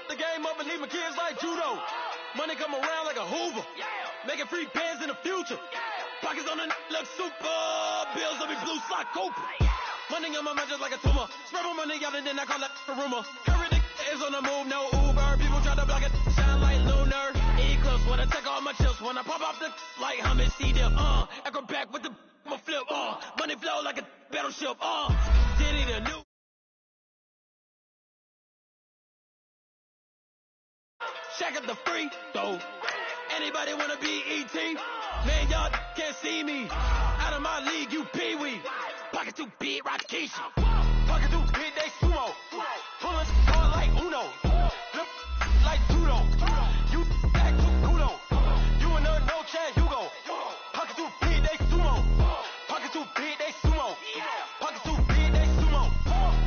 the game up and leave my kids like judo. Money come around like a Hoover. Making free bands in the future. Pockets on the look super. Bills on me blue slot Cooper. Money on my mind just like a tumor. Spread my money out and then I call it a rumor. Curry the is on the move, no Uber. People try to block it, shine like lunar. Eclipse when I take all my chips. When I pop off the like hummus, C-dip. Acrobat with the flip. Money flow like a battleship. Diddy the new. Check out the free throw. Anybody wanna be ET? Man, y'all can't see me. Out of my league, you pee-wee. Pocket too big, Rakisha. Pocket too big, they sumo. Pullin' hard like Uno. Flip like judo. You back to kudo. You in there, no chance, you go. Pocket too big, they sumo. Pocket too big, they sumo. Pocket too big, they sumo.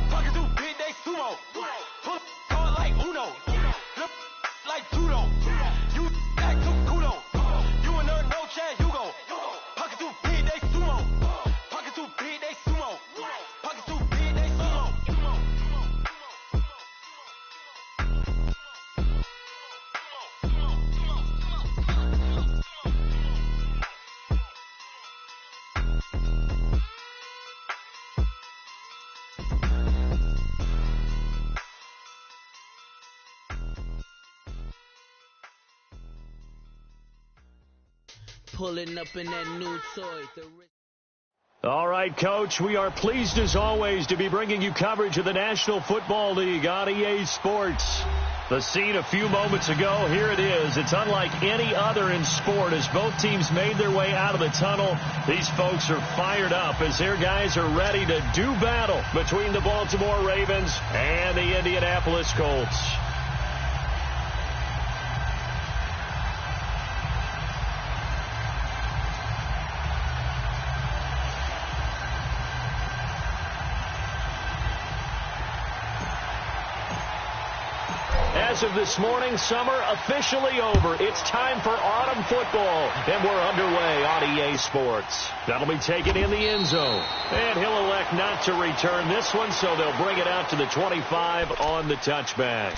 Pocket too big, they sumo. Pull hard like Uno. Flip like judo. You back to kudo. You in there, no chance, you go. Pocket too big, they sumo. Pocket too big, they sumo. Pocket too big, they sumo. Pulling up in that new toy. All right, Coach, we are pleased as always to be bringing you coverage of the National Football League on EA Sports. The scene a few moments ago, here it is. It's unlike any other in sport as both teams made their way out of the tunnel. These folks are fired up as their guys are ready to do battle between the Baltimore Ravens and the Indianapolis Colts. As of this morning, summer officially over. It's time for autumn football, and we're underway on EA Sports. That'll be taken in the end zone, and he'll elect not to return this one, so they'll bring it out to the 25 on the touchback.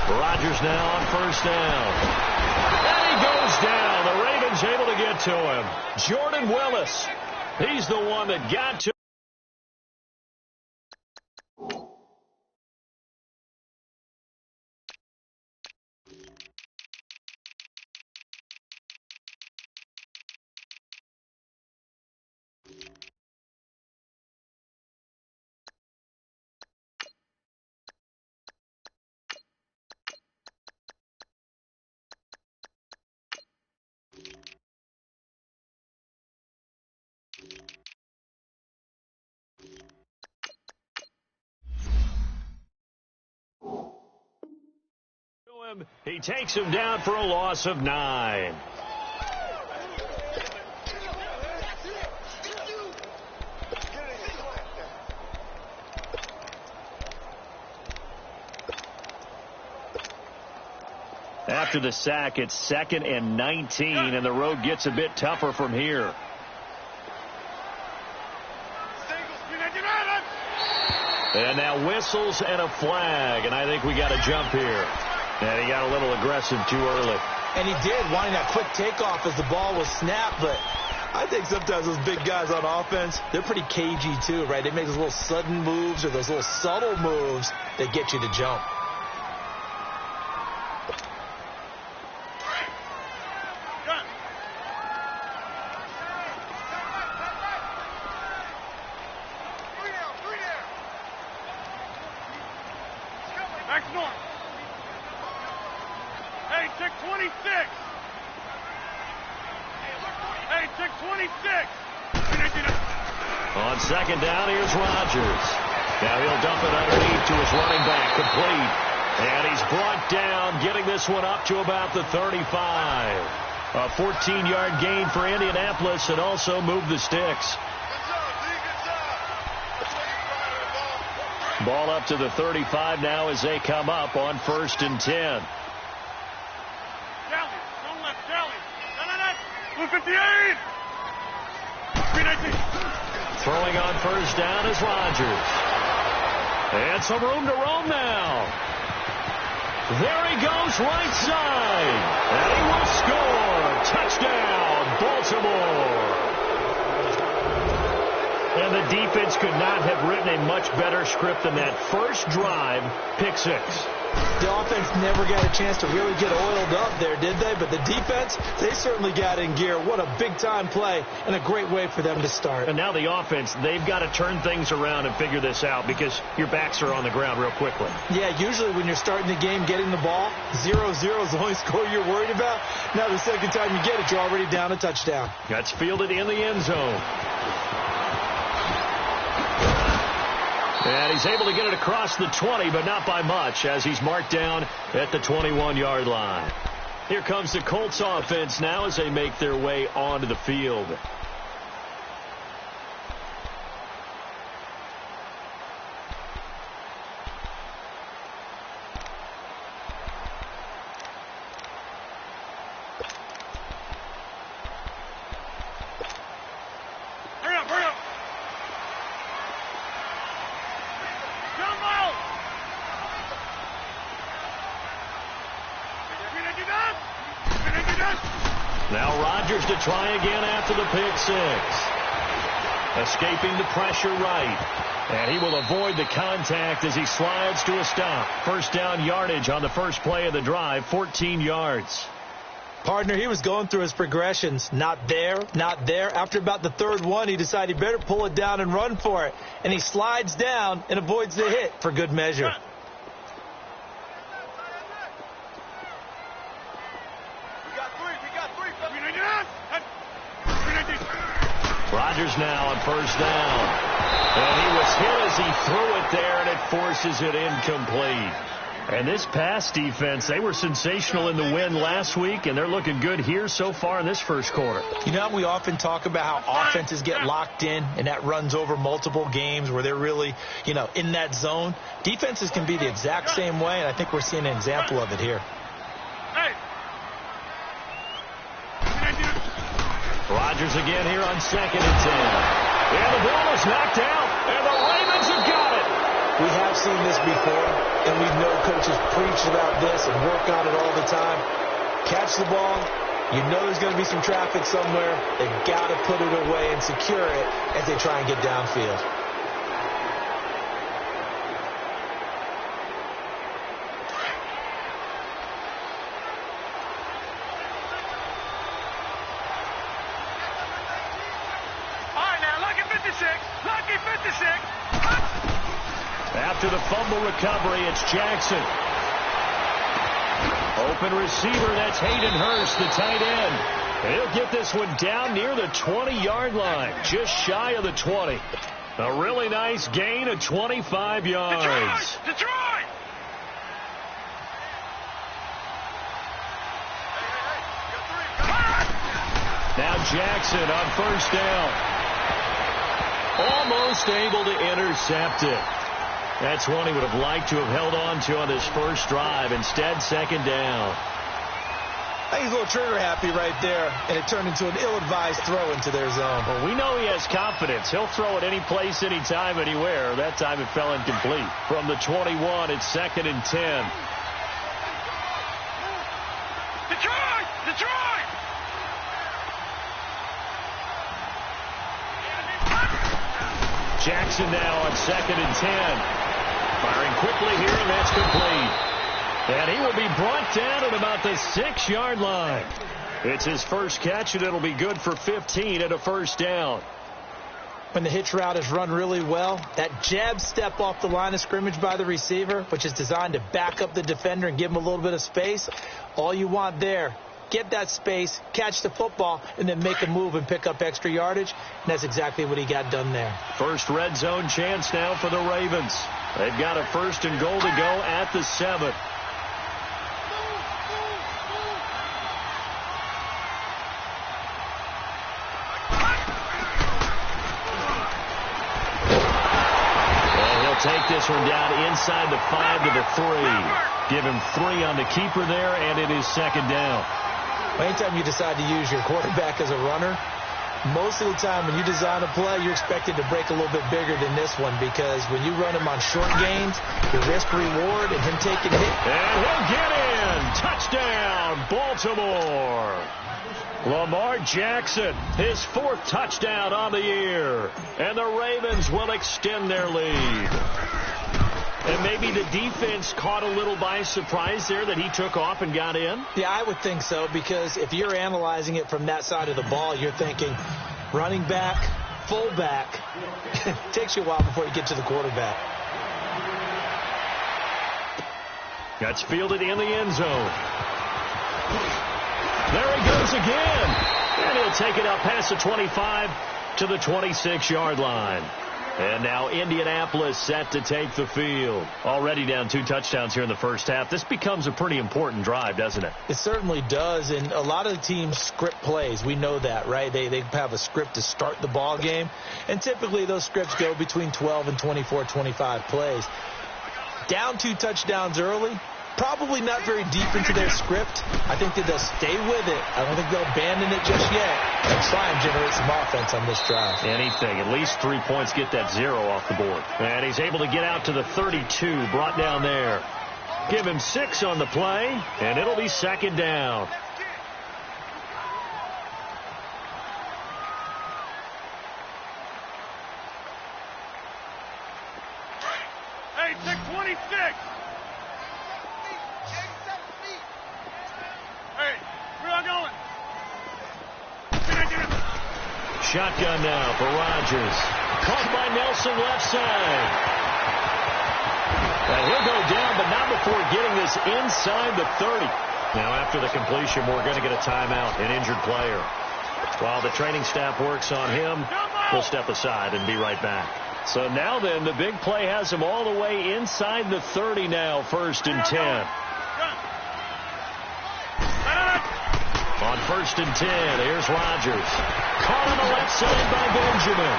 Rodgers now on first down. And he goes down. The Ravens able to get to him. Jordan Willis. He's the one that got to him. He takes him down for a loss of 9. After the sack, it's 2nd and 19, and the road gets a bit tougher from here. And now whistles and a flag, and I think we got a jump here. And he got a little aggressive too early. And he did, wanting that quick takeoff as the ball was snapped, but I think sometimes those big guys on offense, they're pretty cagey too, right? They make those little sudden moves or those little subtle moves that get you to jump. On second down, here's Rodgers. Now he'll dump it underneath to his running back, complete. And he's brought down, getting this one up to about the 35. A 14-yard gain for Indianapolis and also moved the sticks. Ball up to the 35 now as they come up on 1st and 10. Throwing on 1st down is Rodgers. And some room to roam now. There he goes right side. And he will score. Touchdown, Baltimore. And the defense could not have written a much better script than that. First drive, pick 6. The offense never got a chance to really get oiled up there, did they? But the defense, they certainly got in gear. What a big-time play and a great way for them to start. And now the offense, they've got to turn things around and figure this out because your backs are on the ground real quickly. Yeah, usually when you're starting the game, getting the ball, 0-0 is the only score you're worried about. Now the second time you get it, you're already down a touchdown. That's fielded in the end zone. And he's able to get it across the 20, but not by much, as he's marked down at the 21-yard line. Here comes the Colts offense now as they make their way onto the field. Now Rodgers to try again after the pick 6. Escaping the pressure right. And he will avoid the contact as he slides to a stop. First down yardage on the first play of the drive, 14 yards. Partner, he was going through his progressions. Not there, not there. After about the third one, he decided he better pull it down and run for it. And he slides down and avoids the hit for good measure. Rodgers now on first down. And he was hit as he threw it there, and it forces it incomplete. And this pass defense, they were sensational in the win last week, and they're looking good here so far in this first quarter. You know, we often talk about how offenses get locked in, and that runs over multiple games where they're really, in that zone. Defenses can be the exact same way, and I think we're seeing an example of it here. Rodgers again here on 2nd and 10. And the ball is knocked out, and the Ravens have got it. We have seen this before, and we know coaches preach about this and work on it all the time. Catch the ball. You know there's going to be some traffic somewhere. They've got to put it away and secure it as they try and get downfield. After the fumble recovery, it's Jackson. Open receiver, that's Hayden Hurst, the tight end. He'll get this one down near the 20-yard line, just shy of the 20. A really nice gain of 25 yards. Detroit! Now Jackson on first down. Almost able to intercept it. That's one he would have liked to have held on to on this first drive. Instead, second down. I think he's a little trigger happy right there, and it turned into an ill-advised throw into their zone. Well, we know he has confidence. He'll throw it any place, anytime, anywhere. That time it fell incomplete. From the 21, it's 2nd and 10. Detroit! Detroit! Jackson now on 2nd and 10. Firing quickly here, and that's complete. And he will be brought down at about the 6-yard line. It's his first catch, and it'll be good for 15 at a first down. When the hitch route is run really well, that jab step off the line of scrimmage by the receiver, which is designed to back up the defender and give him a little bit of space, all you want there get that space, catch the football, and then make a move and pick up extra yardage. And that's exactly what he got done there. First red zone chance now for the Ravens. They've got a 1st and goal to go at the 7. Take this one down inside the 5 to the 3. Give him 3 on the keeper there, and it is 2nd down. Anytime you decide to use your quarterback as a runner, most of the time when you design a play, you're expected to break a little bit bigger than this one, because when you run him on short gains, the risk-reward and him taking a hit. And he'll get in. Touchdown, Baltimore. Lamar Jackson, his 4th touchdown on the year. And the Ravens will extend their lead. And maybe the defense caught a little by surprise there that he took off and got in? Yeah, I would think so, because if you're analyzing it from that side of the ball, you're thinking running back, fullback. It takes you a while before you get to the quarterback. That's fielded in the end zone. There he goes again. And he'll take it up past the 25 to the 26-yard line. And now Indianapolis set to take the field. Already down 2 touchdowns here in the first half. This becomes a pretty important drive, doesn't it? It certainly does, and a lot of the teams script plays. We know that, right? They have a script to start the ball game, and typically those scripts go between 12 and 24, 25 plays. Down 2 touchdowns early, probably not very deep into their script. I think that they'll stay with it. I don't think they'll abandon it just yet and try and generate some offense on this drive. Anything. At least 3 points, get that 0 off the board. And he's able to get out to the 32, brought down there. Give him 6 on the play, and it'll be 2nd down. Hey, 626! Hey, where y'all going? Shotgun now for Rodgers. Caught by Nelson left side. And he'll go down, but not before getting this inside the 30. Now after the completion, we're going to get a timeout, an injured player. While the training staff works on him, we'll step aside and be right back. So now then, the big play has him all the way inside the 30 now, 1st and 10. On 1st and 10, here's Rodgers. Caught on the left side by Benjamin.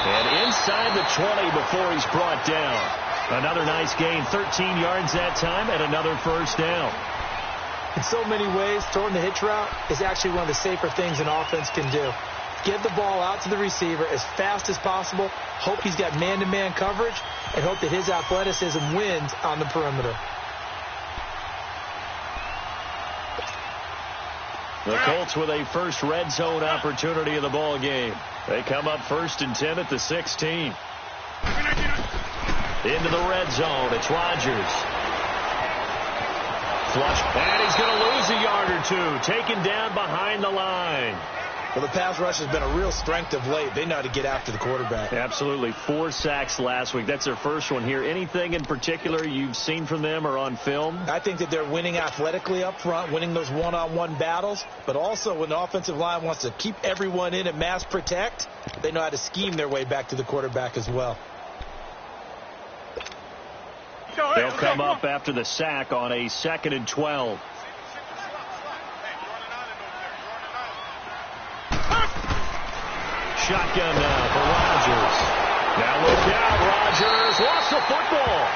And inside the 20 before he's brought down. Another nice gain, 13 yards that time, and another 1st down. In so many ways, throwing the hitch route is actually one of the safer things an offense can do. Get the ball out to the receiver as fast as possible, hope he's got man-to-man coverage, and hope that his athleticism wins on the perimeter. The Colts with a first red zone opportunity in the ball game. They come up 1st and 10 at the 16. Into the red zone. It's Rodgers. Flush. And he's going to lose a yard or 2. Taken down behind the line. Well, the pass rush has been a real strength of late. They know how to get after the quarterback. Absolutely. 4 sacks last week. That's their first one here. Anything in particular you've seen from them or on film? I think that they're winning athletically up front, winning those one-on-one battles. But also when the offensive line wants to keep everyone in and mass protect, they know how to scheme their way back to the quarterback as well. They'll come up after the sack on a 2nd and 12. Shotgun now for Rodgers. Now look out, Rodgers lost the football.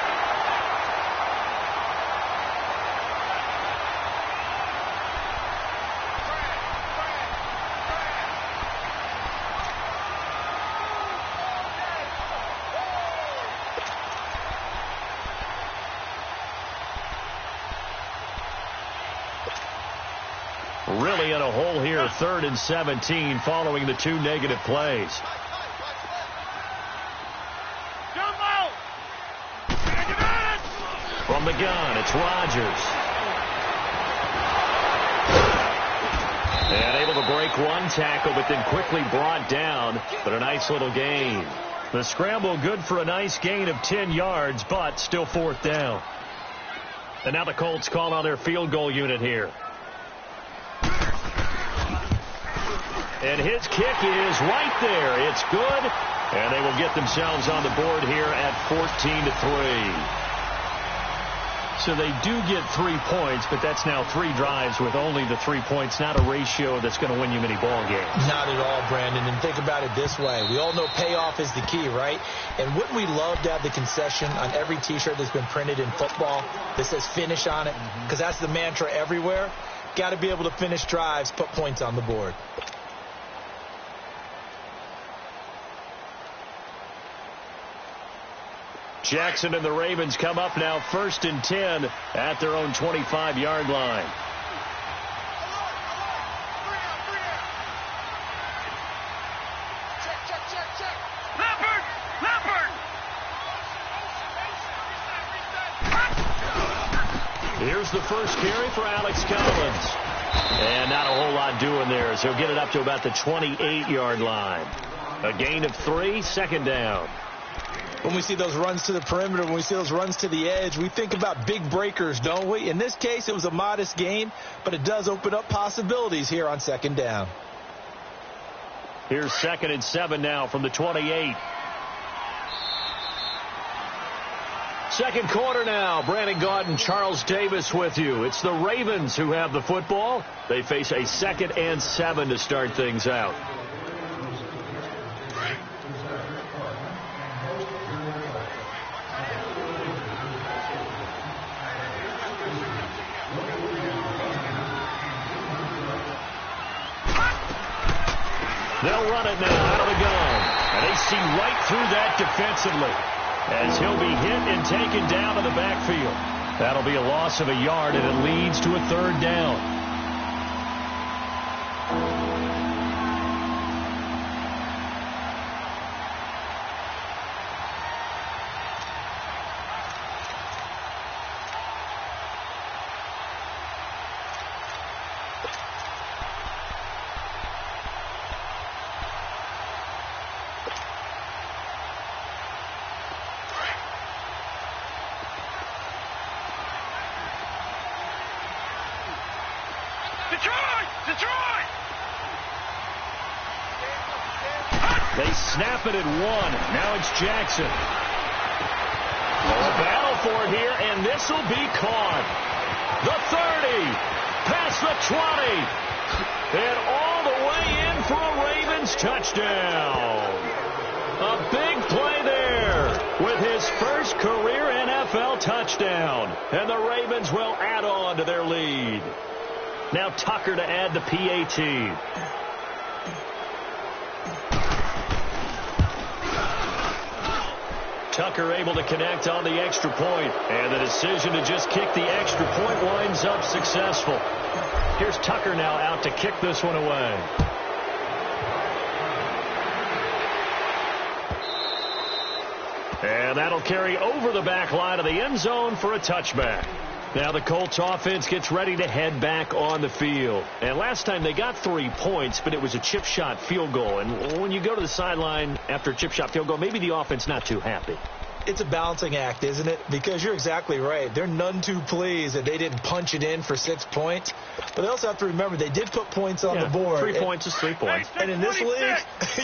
Really in a hole here, 3rd and 17 following the 2 negative plays. From the gun, it's Rodgers. And able to break 1 tackle, but then quickly brought down. But a nice little gain. The scramble good for a nice gain of 10 yards, but still 4th down. And now the Colts call on their field goal unit here. And his kick is right there. It's good. And they will get themselves on the board here at 14-3. So they do get 3 points, but that's now 3 drives with only the 3 points, not a ratio that's going to win you many ball games. Not at all, Brandon. And think about it this way. We all know payoff is the key, right? And wouldn't we love to have the concession on every T-shirt that's been printed in football that says finish on it? Because that's the mantra everywhere. Got to be able to finish drives, put points on the board. Jackson and the Ravens come up now 1st and 10 at their own 25-yard line. Here's the first carry for Alex Collins. And not a whole lot doing there, so he'll get it up to about the 28-yard line. A gain of 3, 2nd down. When we see those runs to the perimeter, when we see those runs to the edge, we think about big breakers, don't we? In this case, it was a modest gain, but it does open up possibilities here on 2nd down. Here's 2nd and 7 now from the 28. Second quarter now. Brandon Gaudin, Charles Davis with you. It's the Ravens who have the football. They face a 2nd and 7 to start things out. They'll run it now out of the gun. And they see right through that defensively as he'll be hit and taken down to the backfield. That'll be a loss of a yard, and it leads to a 3rd down. They snap it at 1. Now it's Jackson. A battle for it here, and this will be caught. The 30, past the 20, and all the way in for a Ravens touchdown. A big play there with his first career NFL touchdown, and the Ravens will add on to their lead. Now Tucker to add the PAT. Tucker able to connect on the extra point, and the decision to just kick the extra point winds up successful. Here's Tucker now out to kick this one away. And that'll carry over the back line of the end zone for a touchback. Now the Colts offense gets ready to head back on the field. And last time they got 3 points, but it was a chip shot field goal. And when you go to the sideline after a chip shot field goal, maybe the offense not too happy. It's a balancing act, isn't it? Because you're exactly right. They're none too pleased that they didn't punch it in for 6 points. But they also have to remember they did put points on the board. 3 points is 3 points. And in this league,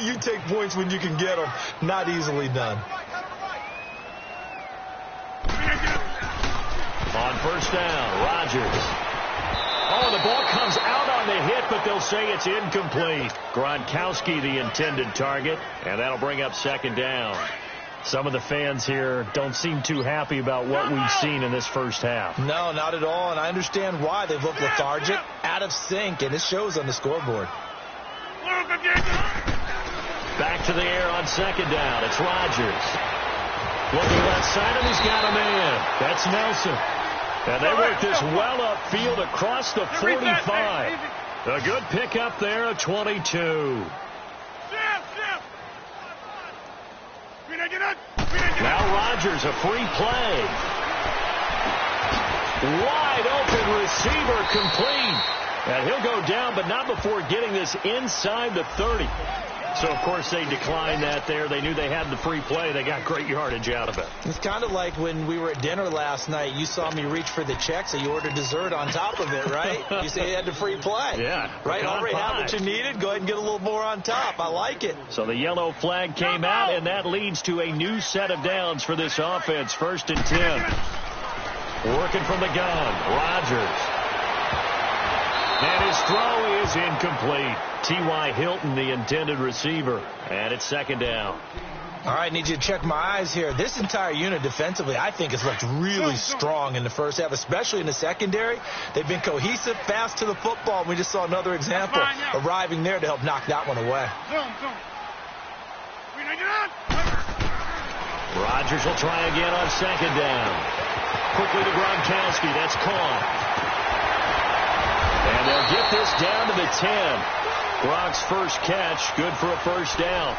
you take points when you can get them. Not easily done. On 1st down, Rodgers. Oh, the ball comes out on the hit, but they'll say it's incomplete. Gronkowski, the intended target, and that'll bring up 2nd down. Some of the fans here don't seem too happy about what we've seen in this first half. No, not at all, and I understand why. They've looked lethargic, out of sync, and it shows on the scoreboard. Back to the air on 2nd down. It's Rodgers. Looking left side, and he's got a man. That's Nelson. And they work this well upfield across the 45. A good pickup there at 22. Now Rodgers, a free play. Wide open receiver complete. And he'll go down, but not before getting this inside the 30. So, of course, they declined that there. They knew they had the free play. They got great yardage out of it. It's kind of like when we were at dinner last night. You saw me reach for the check, so you ordered dessert on top of it, right? You say you had the free play. Yeah. Right? Already have what you needed. Go ahead and get a little more on top. I like it. So the yellow flag came out, and that leads to a new set of downs for this offense. 1st and 10. Working from the gun. Rodgers. And his throw is incomplete. T.Y. Hilton, the intended receiver. And it's 2nd down. All right, need you to check my eyes here. This entire unit defensively, I think, has looked really strong in the first half, especially in the secondary. They've been cohesive, fast to the football. And we just saw another example arriving there to help knock that one away. Rodgers will try again on 2nd down. Quickly to Gronkowski. That's caught. And they'll get this down to the 10. Gronk's first catch, good for a 1st down.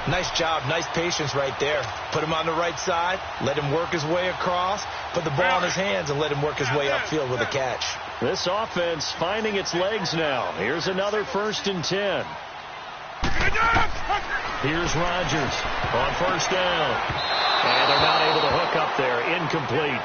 Nice job, nice patience right there. Put him on the right side, let him work his way across, put the ball in his hands, and let him work his way upfield with a catch. This offense finding its legs now. Here's another 1st and 10. Here's Rodgers on 1st down. And they're not able to hook up there. Incomplete.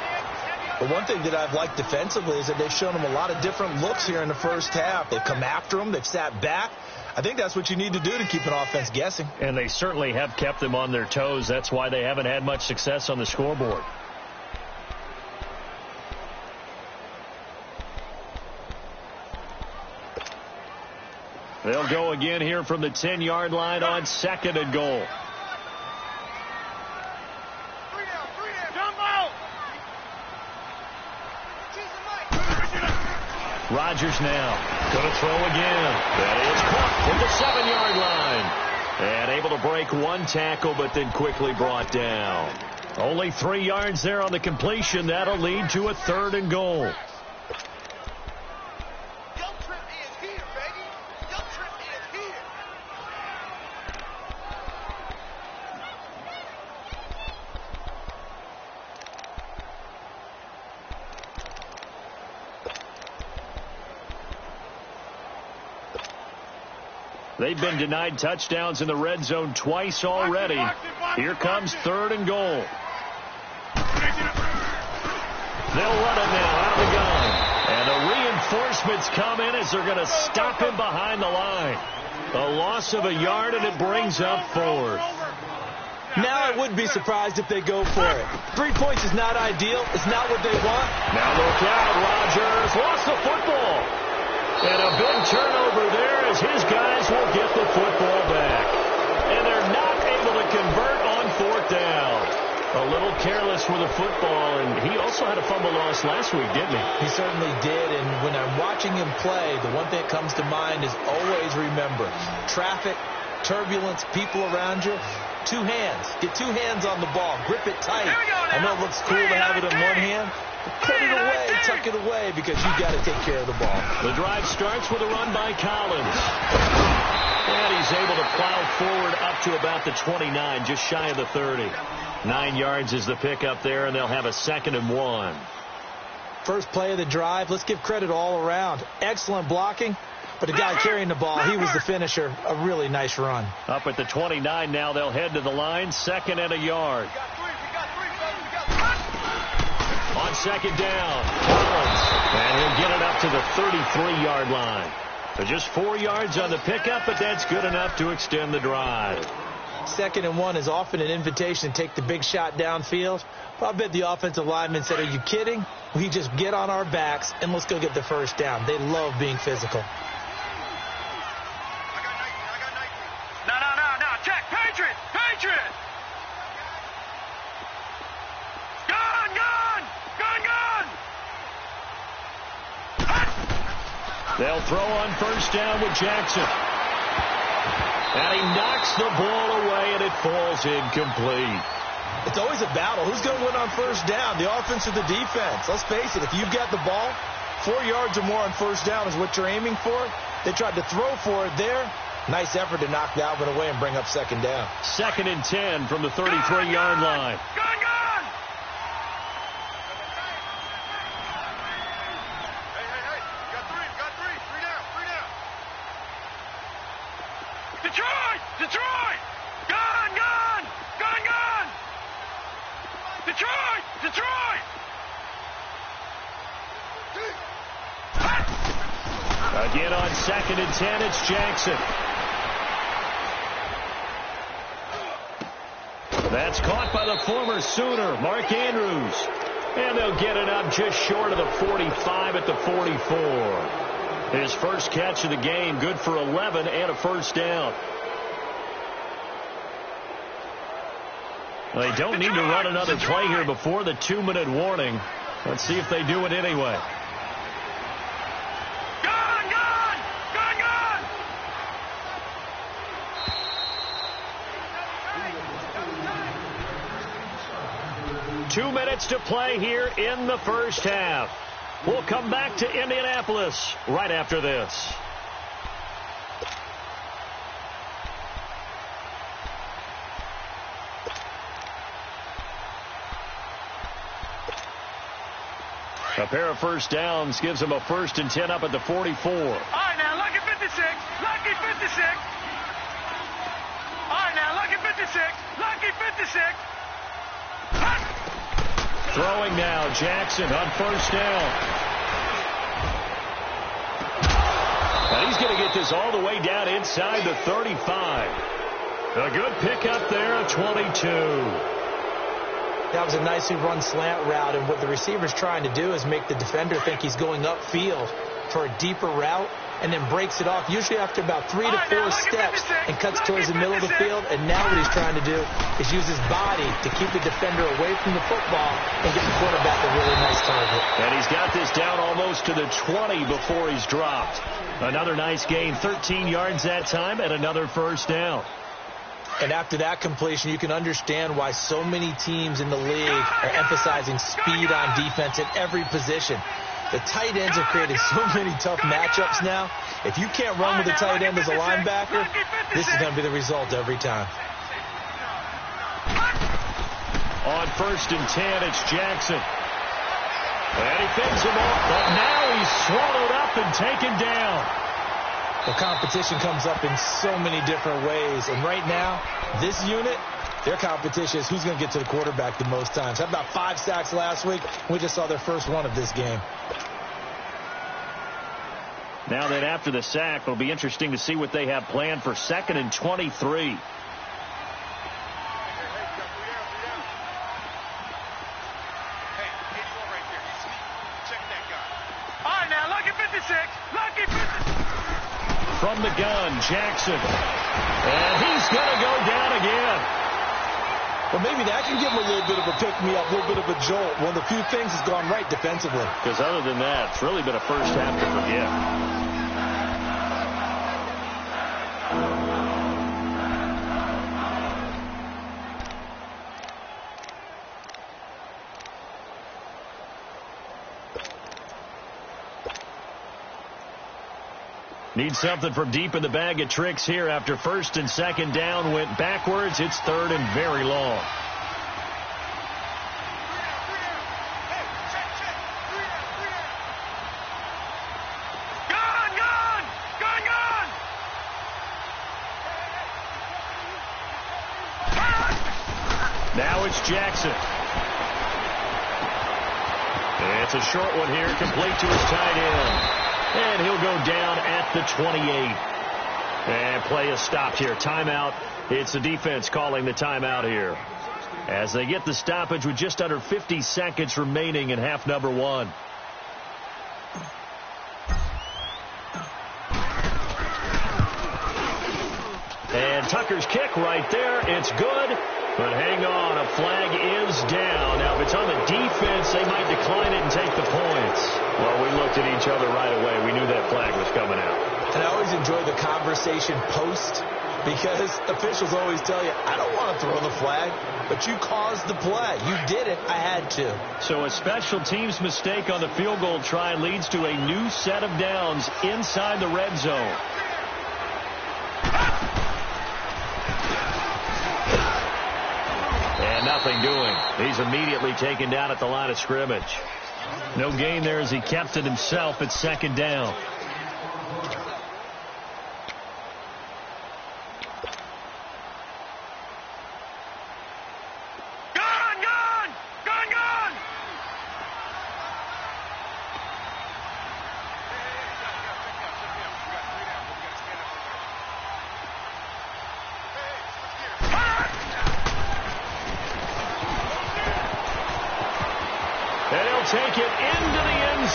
But one thing that I've liked defensively is that they've shown them a lot of different looks here in the first half. They've come after them. They've sat back. I think that's what you need to do to keep an offense guessing. And they certainly have kept them on their toes. That's why they haven't had much success on the scoreboard. They'll go again here from the 10-yard line on 2nd and goal. Rodgers now going to throw again. That is caught at the 7-yard line. And able to break one tackle, but then quickly brought down. Only 3 yards there on the completion. That'll lead to a 3rd and goal. They've been denied touchdowns in the red zone twice already. Here comes 3rd and goal. They'll run it now out of the gun. And the reinforcements come in as they're going to stop him behind the line. A loss of a yard, and it brings up 4th. Now I wouldn't be surprised if they go for it. 3 points is not ideal. It's not what they want. Now look out. Rodgers lost the football. And a big turnover there as his guys will get the football back. And they're not able to convert on 4th down. A little careless with the football, and he also had a fumble loss last week, didn't he? He certainly did, and when I'm watching him play, the one thing that comes to mind is always remember, traffic, turbulence, people around you, 2 hands. Get 2 hands on the ball. Grip it tight. I know it looks cool to have it in one hand. Put it away, tuck it away, because you've got to take care of the ball. The drive starts with a run by Collins. And he's able to plow forward up to about the 29, just shy of the 30. 9 yards is the pickup there, and they'll have a 2nd and 1. First play of the drive, let's give credit all around. Excellent blocking, but the guy carrying the ball, he was the finisher. A really nice run. Up at the 29 now, they'll head to the line, 2nd and a yard. On 2nd down, Collins, and he'll get it up to the 33-yard line. So just 4 yards on the pickup, but that's good enough to extend the drive. 2nd and 1 is often an invitation to take the big shot downfield. Well, I bet the offensive lineman said, are you kidding? We just get on our backs and let's go get the 1st down. They love being physical. No. Check. Patriot. They'll throw on 1st down with Jackson. And he knocks the ball away, and it falls incomplete. It's always a battle. Who's going to win on 1st down, the offense or the defense? Let's face it, if you've got the ball, 4 yards or more on 1st down is what you're aiming for. They tried to throw for it there. Nice effort to knock that one away and bring up 2nd down. 2nd and 10 from the 33-yard line. Detroit! Detroit! Gone! Gone! Gone! Gone! Detroit! Detroit! Again on 2nd and 10, it's Jackson. That's caught by the former Sooner, Mark Andrews. And they'll get it up just short of the 45 at the 44. His first catch of the game, good for 11 and a first down. They don't need to run another play here before the 2-minute warning. Let's see if they do it anyway. Gone! Gone! Gone! Gone! 2 minutes to play here in the first half. We'll come back to Indianapolis right after this. A pair of first downs gives them a 1st and 10 up at the 44. All right, now, lucky 56. Lucky 56. All right, now, lucky 56. Lucky 56. Throwing now, Jackson on first down. And he's going to get this all the way down inside the 35. A good pickup there, a 22. That was a nicely run slant route, and what the receiver's trying to do is make the defender think he's going upfield for a deeper route, and then breaks it off, usually after about 3 to 4 steps, and cuts towards the middle of the field. And now what he's trying to do is use his body to keep the defender away from the football and get the quarterback a really nice target. And he's got this down almost to the 20 before he's dropped. Another nice gain, 13 yards that time, and another first down. And after that completion, you can understand why so many teams in the league are emphasizing speed on defense at every position. The tight ends have created so many tough matchups now. If you can't run with a tight end as a linebacker, this is going to be the result every time. On 1st and 10, it's Jackson. And he picks him off, but now he's swallowed up and taken down. The competition comes up in so many different ways. And right now, this unit, their competition is who's going to get to the quarterback the most times. Had about 5 sacks last week. We just saw their first one of this game. Now that after the sack, it'll be interesting to see what they have planned for 2nd and 23. From the gun, Jackson. And he's going to go down again. Well, maybe that can give him a little bit of a pick-me-up, a little bit of a jolt. One of the few things has gone right defensively. Because other than that, it's really been a first half to forget. Need something from deep in the bag of tricks here after 1st and 2nd down went backwards. It's 3rd and very long. Gone! Gone! Gone! Gone! Now it's Jackson. It's a short one here, complete to his tight end. And he'll go down at the 28. And play is stopped here. Timeout. It's the defense calling the timeout here, as they get the stoppage with just under 50 seconds remaining in half number 1. And Tucker's kick right there. It's good. But hang on, a flag is down. Now, if it's on the defense, they might decline it and take the points. Well, we looked at each other right away. We knew that flag was coming out. And I always enjoy the conversation post, because officials always tell you, I don't want to throw the flag, but you caused the play. You did it. I had to. So a special teams mistake on the field goal try leads to a new set of downs inside the red zone. And nothing doing. He's immediately taken down at the line of scrimmage. No gain there as he kept it himself at 2nd down.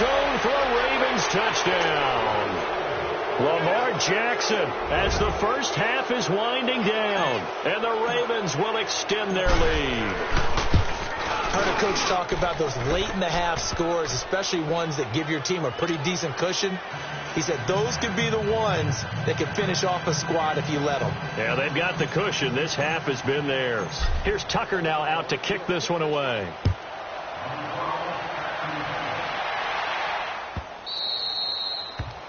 zone for a Ravens touchdown. Lamar Jackson, as the first half is winding down, and the Ravens will extend their lead. I heard a coach talk about those late-in-the-half scores, especially ones that give your team a pretty decent cushion. He said those could be the ones that can finish off a squad if you let them. Yeah, they've got the cushion. This half has been theirs. Here's Tucker now out to kick this one away.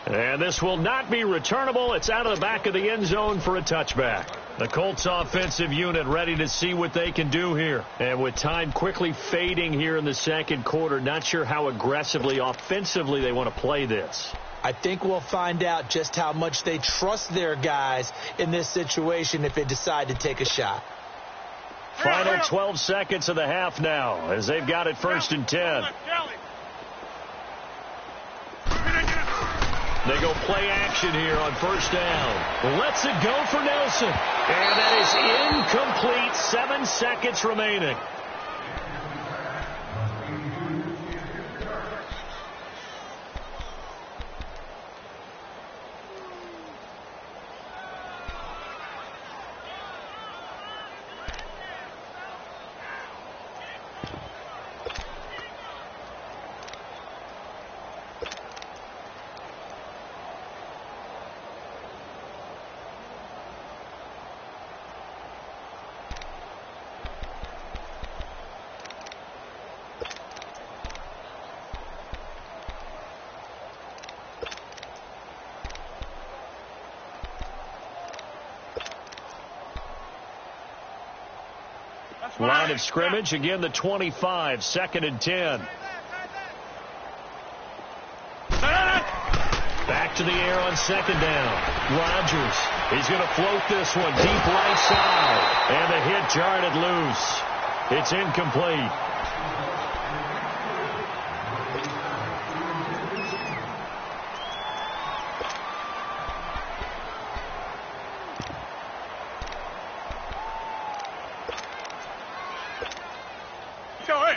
And this will not be returnable. It's out of the back of the end zone for a touchback. The Colts offensive unit ready to see what they can do here. And with time quickly fading here in the second quarter, not sure how aggressively, offensively they want to play this. I think we'll find out just how much they trust their guys in this situation if they decide to take a shot. Final 12 seconds of the half now as they've got it 1st and 10. They go play action here on 1st down. Lets it go for Nelson. And that is incomplete. 7 seconds remaining. Line of scrimmage, again the 25, 2nd and 10. Back to the air on 2nd down. Rodgers, he's going to float this one deep right side. And the hit jarred it loose. It's incomplete.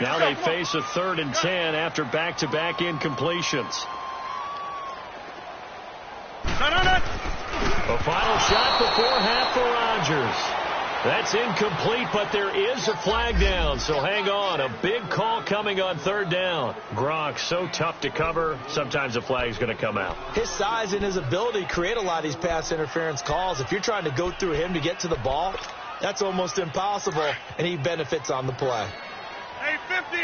Now they face a 3rd and 10 after back-to-back incompletions. A final shot before half for Rodgers. That's incomplete, but there is a flag down, so hang on. A big call coming on 3rd down. Gronk, so tough to cover. Sometimes a flag's going to come out. His size and his ability create a lot of these pass interference calls. If you're trying to go through him to get to the ball, that's almost impossible, and he benefits on the play. 50.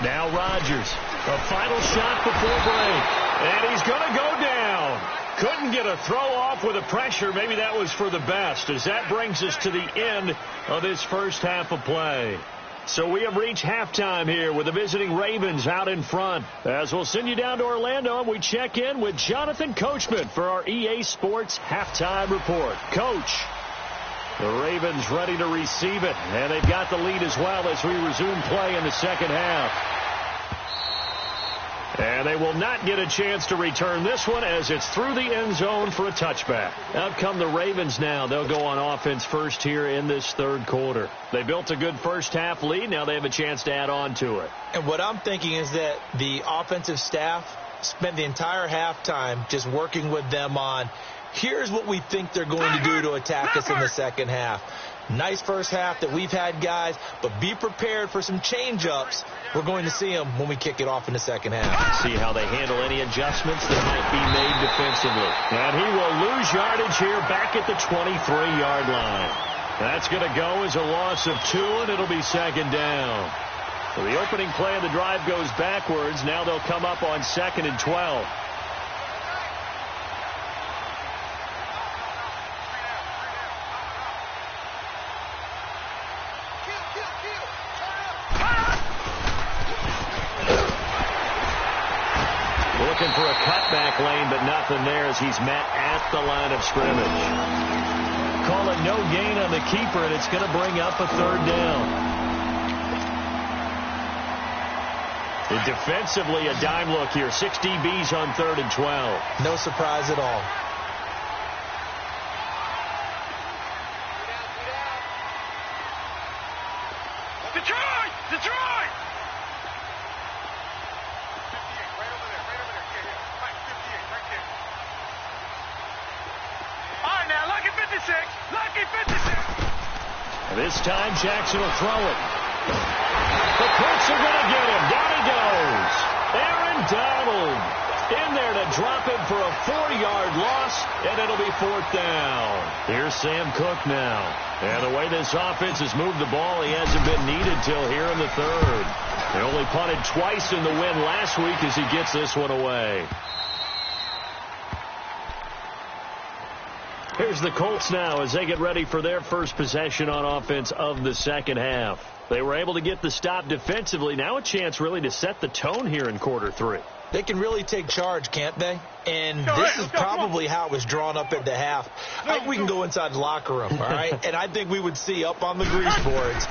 Now Rodgers, a final shot before break, and he's going to go down. Couldn't get a throw off with the pressure. Maybe that was for the best, as that brings us to the end of this first half of play. So we have reached halftime here with the visiting Ravens out in front. As we'll send you down to Orlando, and we check in with Jonathan Coachman for our EA Sports Halftime Report. Coach. The Ravens ready to receive it, and they've got the lead as well as we resume play in the second half. And they will not get a chance to return this one as it's through the end zone for a touchback. Out come the Ravens now. They'll go on offense first here in this 3rd quarter. They built a good first half lead. Now they have a chance to add on to it. And what I'm thinking is that the offensive staff spent the entire halftime just working with them on, here's what we think they're going to do to attack us in the second half. Nice first half that we've had, guys, but be prepared for some change-ups. We're going to see them when we kick it off in the second half. See how they handle any adjustments that might be made defensively. And he will lose yardage here back at the 23-yard line. That's going to go as a loss of 2, and it'll be 2nd down. So the opening play of the drive goes backwards. Now they'll come up on 2nd and 12. Looking for a cutback lane, but nothing there as he's met at the line of scrimmage. Call it no gain on the keeper, and it's going to bring up a 3rd down. And defensively, a dime look here. 6 DBs on 3rd and 12. No surprise at all. Detroit! This time Jackson will throw it. The Colts are going to get him. Down he goes. Aaron Donald in there to drop him for a 40-yard loss, and it'll be 4th down. Here's Sam Cook now. And the way this offense has moved the ball, he hasn't been needed till here in the 3rd. They only punted twice in the win last week as he gets this one away. Here's the Colts now as they get ready for their first possession on offense of the second half. They were able to get the stop defensively. Now a chance really to set the tone here in quarter 3. They can really take charge, can't they? And this is probably how it was drawn up at the half. I think we can go inside the locker room, all right? And I think we would see up on the grease boards,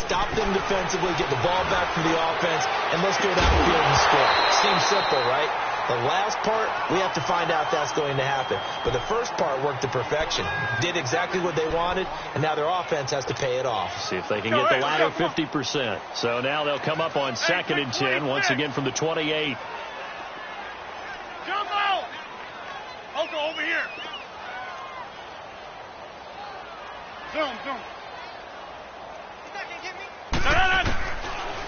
stop them defensively, get the ball back from the offense, and let's go downfield and score. Seems simple, right? The last part, we have to find out if that's going to happen. But the first part worked to perfection. Did exactly what they wanted, and now their offense has to pay it off. See if they can get the latter 50%. So now they'll come up on 2nd and 10, once again from the 28. Jump out! Also over here. Zoom.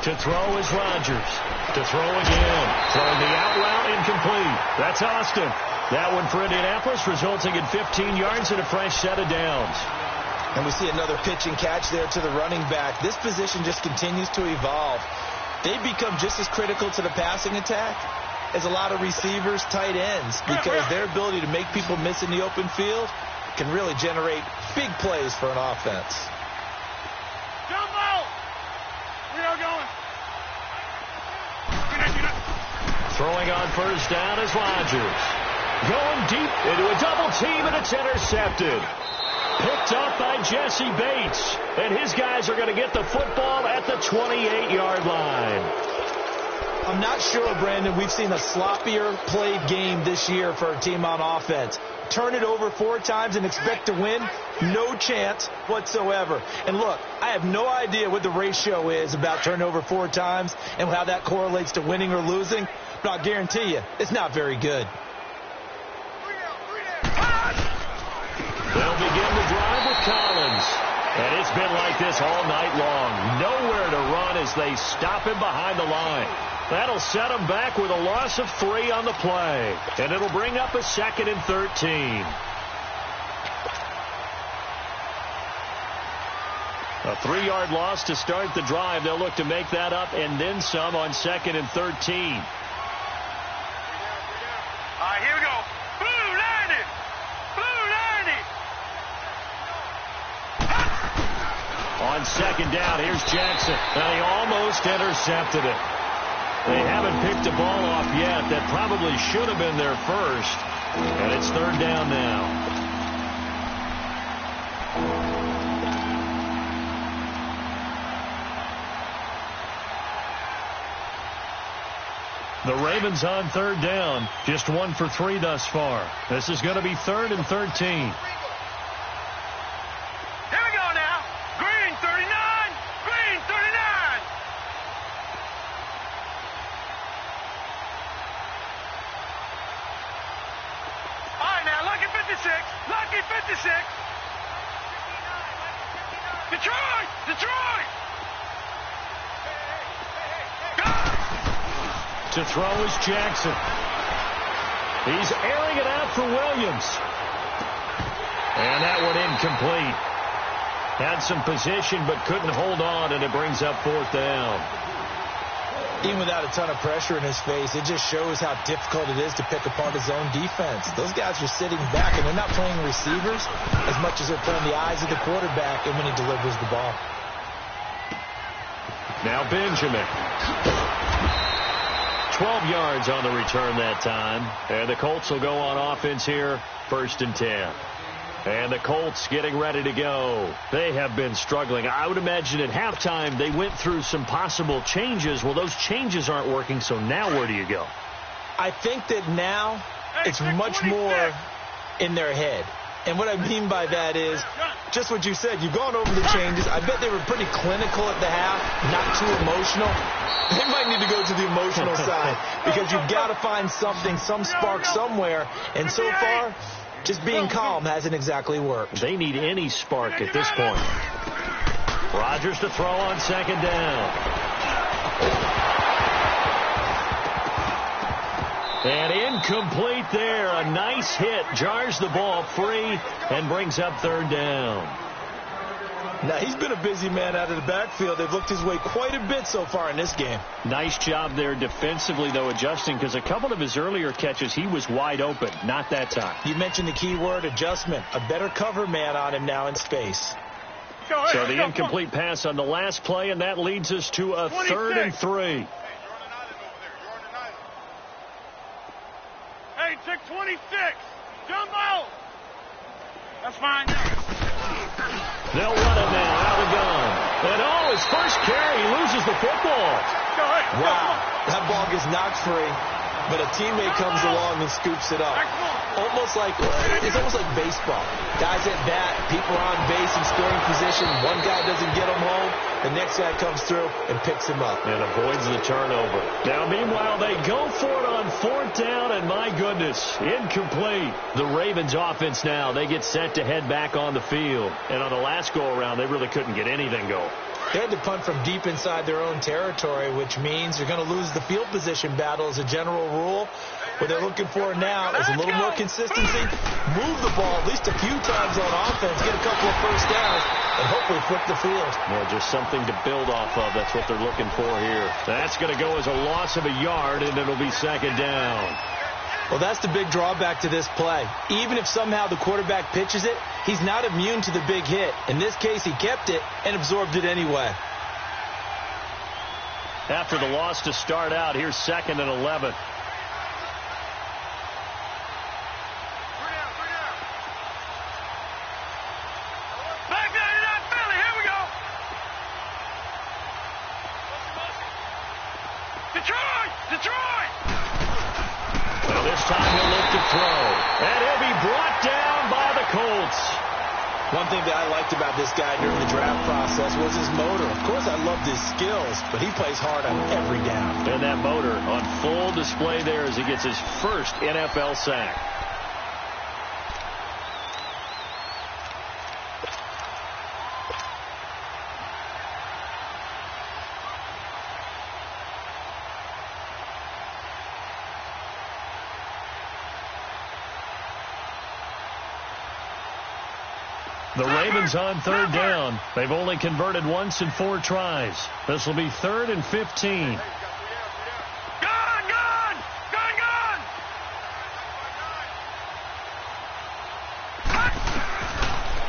To throw is Rodgers. To throw again. Throwing the out route incomplete. That's Austin. That one for Indianapolis, resulting in 15 yards and a fresh set of downs. And we see another pitch and catch there to the running back. This position just continues to evolve. They've become just as critical to the passing attack as a lot of receivers, tight ends, because their ability to make people miss in the open field can really generate big plays for an offense. Jump out! We are going. Throwing on first down is Rodgers. Going deep into a double team, and it's intercepted. Picked up by Jesse Bates. And his guys are going to get the football at the 28-yard line. I'm not sure, Brandon, we've seen a sloppier played game this year for a team on offense. Turn it over 4 times and expect to win? No chance whatsoever. And look, I have no idea what the ratio is about turning over 4 times and how that correlates to winning or losing, but I'll guarantee you, it's not very good. They'll begin the drive with Collins. And it's been like this all night long. Nowhere to run as they stop him behind the line. That'll set him back with a loss of 3 on the play. And it'll bring up a 2nd and 13. A 3-yard loss to start the drive. They'll look to make that up and then some on 2nd and 13. All right, here we go. Blue 90! Blue 90! On 2nd down, here's Jackson. And he almost intercepted it. They haven't picked the ball off yet. That probably should have been their first. And it's 3rd down now. The Ravens on 3rd down. Just 1 for 3 thus far. This is going to be 3rd and 13. Lucky 56. Detroit! To throw is Jackson. He's airing it out for Williams. And that one incomplete. Had some position but couldn't hold on, and it brings up 4th down. Even without a ton of pressure in his face, it just shows how difficult it is to pick apart his own defense. Those guys are sitting back, and they're not playing receivers as much as they're playing the eyes of the quarterback and when he delivers the ball. Now Benjamin. 12 yards on the return that time. And the Colts will go on offense here, 1st and 10. And the Colts getting ready to go. They have been struggling. I would imagine at halftime they went through some possible changes. Well, those changes aren't working, so now where do you go? I think that now it's much more in their head. And what I mean by that is just what you said. You've gone over the changes. I bet they were pretty clinical at the half, not too emotional. They might need to go to the emotional side because you've got to find something, some spark somewhere. And so far, just being calm hasn't exactly worked. They need any spark at this point. Rodgers to throw on second down. And incomplete there. A nice hit. Jars the ball free and brings up third down. Now, he's been a busy man out of the backfield. They've looked his way quite a bit so far in this game. Nice job there defensively, though, adjusting, because a couple of his earlier catches, he was wide open. Not that time. You mentioned the key word, adjustment. A better cover man on him now in space. So the incomplete pass on the last play, and that leads us to a 3rd and 3. Hey, check 26. Jumbo. That's fine. They'll run it now out of the gun. And his first carry, he loses the football. Wow, that ball gets knocked free, but a teammate comes along and scoops it up. It's almost like baseball. Guys at bat, people are on base in scoring position. One guy doesn't get him home. The next guy comes through and picks him up. And avoids the turnover. Now, meanwhile, they go for it on 4th down, and my goodness, incomplete. The Ravens offense now, they get set to head back on the field. And on the last go-around, they really couldn't get anything going. They had to punt from deep inside their own territory, which means you're going to lose the field position battle as a general rule. What they're looking for now is a little more consistency, move the ball at least a few times on offense, get a couple of first downs, and hopefully flip the field. Well, just something to build off of. That's what they're looking for here. That's going to go as a loss of a yard, and it'll be 2nd down. Well, that's the big drawback to this play. Even if somehow the quarterback pitches it, he's not immune to the big hit. In this case, he kept it and absorbed it anyway. After the loss to start out, here's 2nd and 11. Detroit! Well, this time he'll look to throw. And he'll be brought down by the Colts. One thing that I liked about this guy during the draft process was his motor. Of course, I loved his skills, but he plays hard on every down. And that motor on full display there as he gets his first NFL sack. The Ravens on 3rd down. They've only converted once in 4 tries. This will be 3rd and 15. Gun!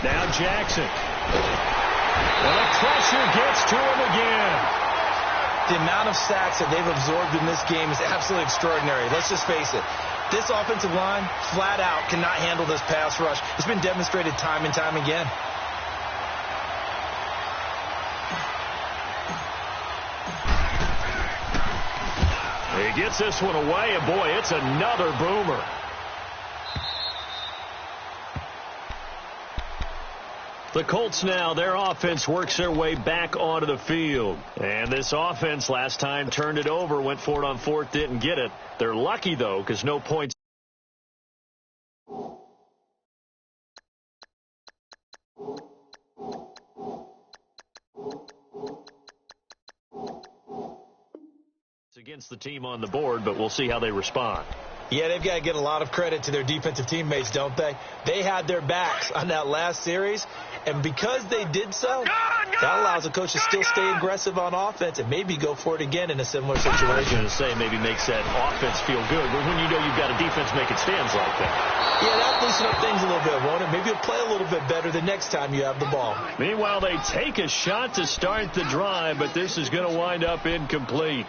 Now Jackson. And the pressure gets to him again. The amount of sacks that they've absorbed in this game is absolutely extraordinary. Let's just face it. This offensive line, flat out, cannot handle this pass rush. It's been demonstrated time and time again. He gets this one away, and boy, it's another boomer. The Colts now, their offense works their way back onto the field. And this offense last time turned it over, went for it on 4th, didn't get it. They're lucky, though, because no points. It's against the team on the board, but we'll see how they respond. Yeah, they've got to get a lot of credit to their defensive teammates, don't they? They had their backs on that last series, and because they did so, that allows the coach to still stay aggressive on offense and maybe go for it again in a similar situation. I was going to say maybe makes that offense feel good, but when you know you've got a defense making stands like that. Yeah, that'll loosen up things a little bit, won't it? Maybe you'll play a little bit better the next time you have the ball. Meanwhile, they take a shot to start the drive, but this is going to wind up incomplete.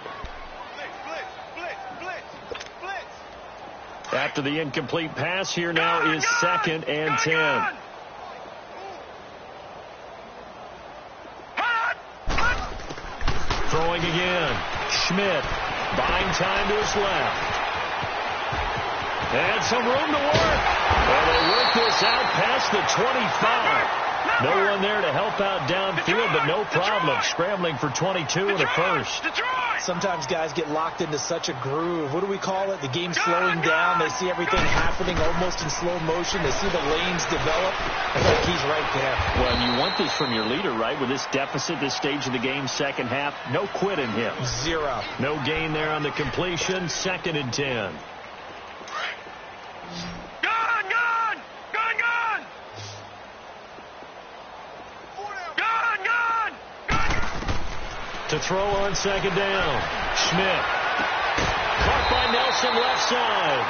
After the incomplete pass, here now is 2nd and 10. Throwing again. Schmidt buying time to his left. And some room to work. Well, they work this out past the 25. No one there to help out downfield, but no problem. Scrambling for 22 and a first. Sometimes guys get locked into such a groove. What do we call it? The game's slowing down. They see everything happening almost in slow motion. They see the lanes develop. I think he's right there. Well, you want this from your leader, right? With this deficit, this stage of the game, second half, no quit in him. 0. No gain there on the completion. 2nd and 10. To throw on 2nd down. Schmidt. Caught by Nelson left side.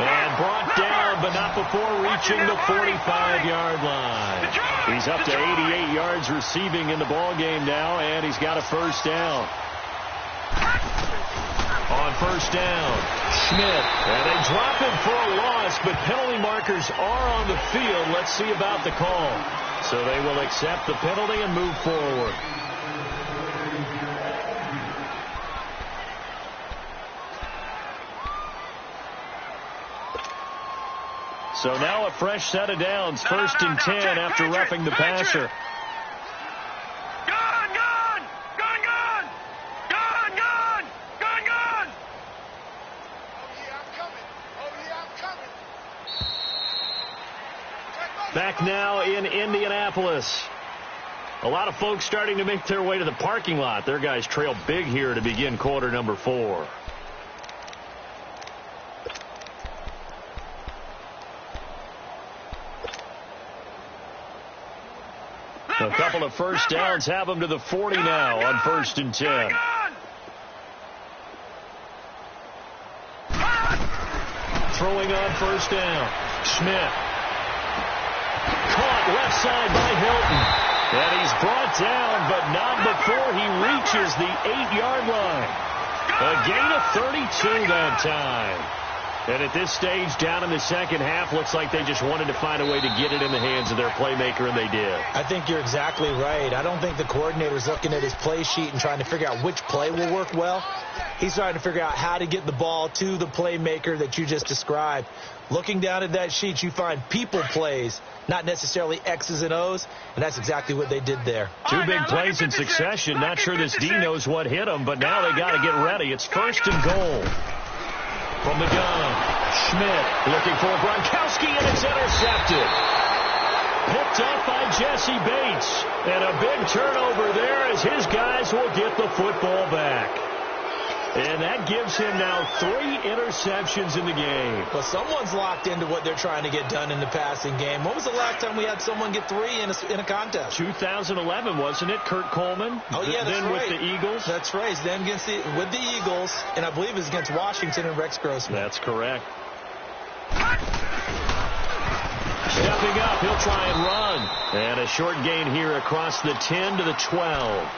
And brought down, but not before reaching the 45-yard line. He's up to 88 yards receiving in the ballgame now, and he's got a first down. On first down, Schmidt. And they drop him for a loss, but penalty markers are on the field. Let's see about the call. So they will accept the penalty and move forward. So now a fresh set of downs, 1st and 10 after roughing the passer. Back now in Indianapolis. A lot of folks starting to make their way to the parking lot. Their guys trail big here to begin quarter number 4. A couple of first downs have them to the 40 now on 1st and 10. Throwing on first down. Schmidt. Caught left side by Hilton. And he's brought down, but not before he reaches the 8-yard line. A gain of 32 that time. And at this stage, down in the second half, looks like they just wanted to find a way to get it in the hands of their playmaker, and they did. I think you're exactly right. I don't think the coordinator's looking at his play sheet and trying to figure out which play will work well. He's trying to figure out how to get the ball to the playmaker that you just described. Looking down at that sheet, you find people plays, not necessarily X's and O's, and that's exactly what they did there. 2 big plays in succession. Not sure this D knows what hit them, but now they got to get ready. It's 1st and goal. From the gun, Schmidt looking for Gronkowski, and it's intercepted. Picked up by Jesse Bates. And a big turnover there as his guys will get the football back. And that gives him now 3 interceptions in the game. Well, someone's locked into what they're trying to get done in the passing game. When was the last time we had someone get 3 in a contest? 2011, wasn't it? Kurt Coleman? Oh, yeah, that's then right. with the Eagles? That's right. Then with the Eagles, and I believe it was against Washington and Rex Grossman. That's correct. Stepping up, he'll try and run. And a short gain here across the 10 to the 12.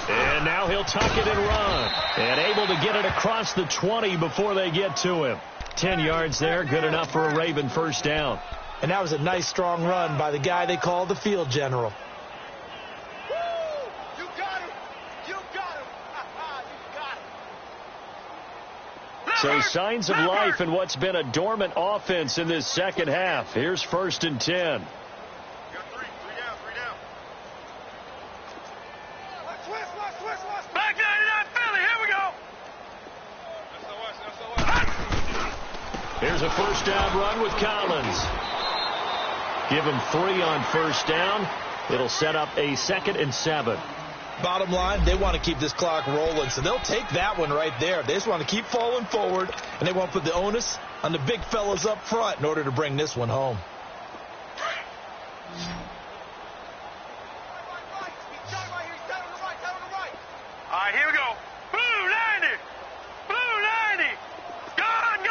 And now he'll tuck it and run. And able to get it across the 20 before they get to him. 10 yards there, good enough for a Raven first down. And that was a nice, strong run by the guy they call the field general. You got him. You got him. You got him. So signs of life in what's been a dormant offense in this second half. Here's 1st and 10. Here's a first down run with Collins. Give him 3 on first down. It'll set up a 2nd and 7. Bottom line, they want to keep this clock rolling, so they'll take that one right there. They just want to keep falling forward, and they want to put the onus on the big fellas up front in order to bring this one home. All right, here we go. Blue 90. Blue 90. Gun.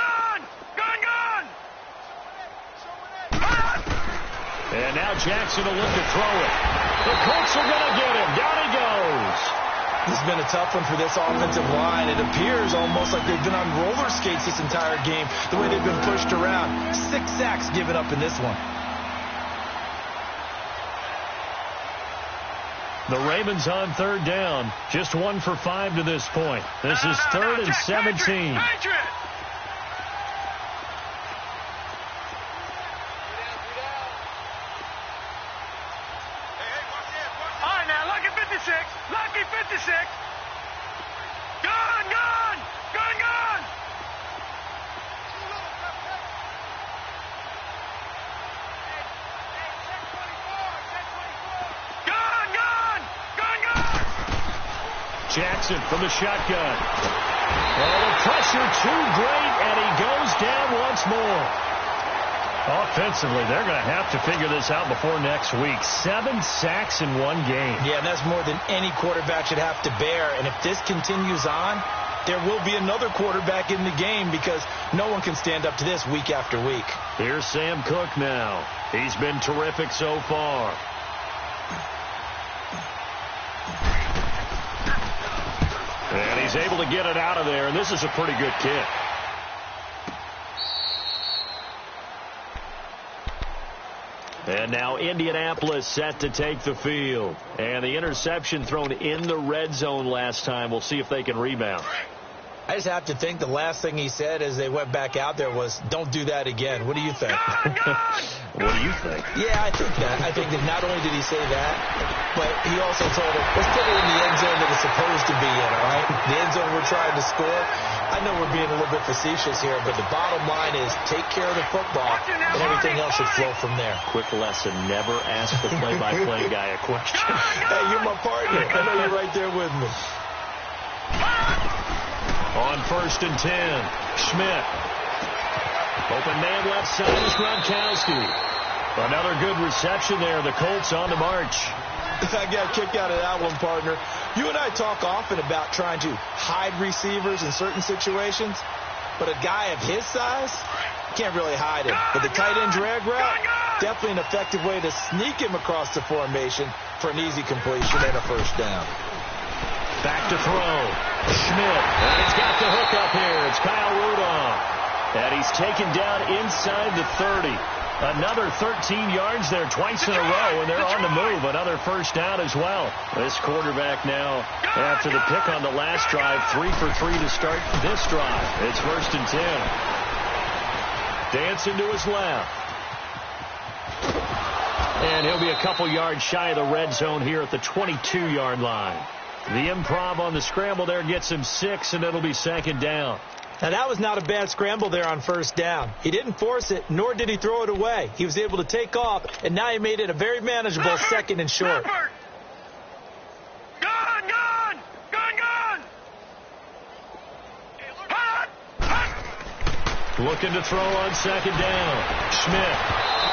And now Jackson will look to throw it. The Colts are going to get him. Down he goes. This has been a tough one for this offensive line. It appears almost like they've been on roller skates this entire game, the way they've been pushed around. 6 sacks given up in this one. The Ravens on third down. Just 1 for 5 to this point. This is 3rd and 17. Lucky 56. Gone, gone, gone, gone. Gone, gone, gone, gone. Jackson from the shotgun. Oh, the pressure too great, and he goes down once more. Offensively, they're going to have to figure this out before next week. 7 sacks in one game. Yeah, and that's more than any quarterback should have to bear. And if this continues on, there will be another quarterback in the game because no one can stand up to this week after week. Here's Sam Cook now. He's been terrific so far. And he's able to get it out of there, and this is a pretty good kick. And now Indianapolis set to take the field. And the interception thrown in the red zone last time. We'll see if they can rebound. I just have to think the last thing he said as they went back out there was, don't do that again. What do you think? What do you think? Yeah, I think that. I think that not only did he say that, but he also told him, let's put it in the end zone that it's supposed to be in, all right? The end zone we're trying to score. I know we're being a little bit facetious here, but the bottom line is take care of the football, and everything else should flow from there. Quick lesson, never ask the play-by-play guy a question. Hey, you're my partner. I know you're right there with me. On 1st and 10, Schmidt. Open man left side is Gronkowski. Another good reception there. The Colts on the march. I got a kick out of that one, partner. You and I talk often about trying to hide receivers in certain situations, but a guy of his size can't really hide him. But the tight end drag route, definitely an effective way to sneak him across the formation for an easy completion and a first down. Back to throw. Schmidt. And he's got the hook up here. It's Kyle Rudolph. And he's taken down inside the 30. Another 13 yards there twice in a row, and they're on the move. Another first down as well. This quarterback now, after the pick on the last drive, 3 for 3 to start this drive. It's 1st and 10. Dancing to his left. And he'll be a couple yards shy of the red zone here at the 22-yard line. The improv on the scramble there gets him 6, and it'll be 2nd down. Now, that was not a bad scramble there on 1st down. He didn't force it, nor did he throw it away. He was able to take off, and now he made it a very manageable 2nd and short. Gone, gone, gone, gone. Looking to throw on 2nd down. Schmidt.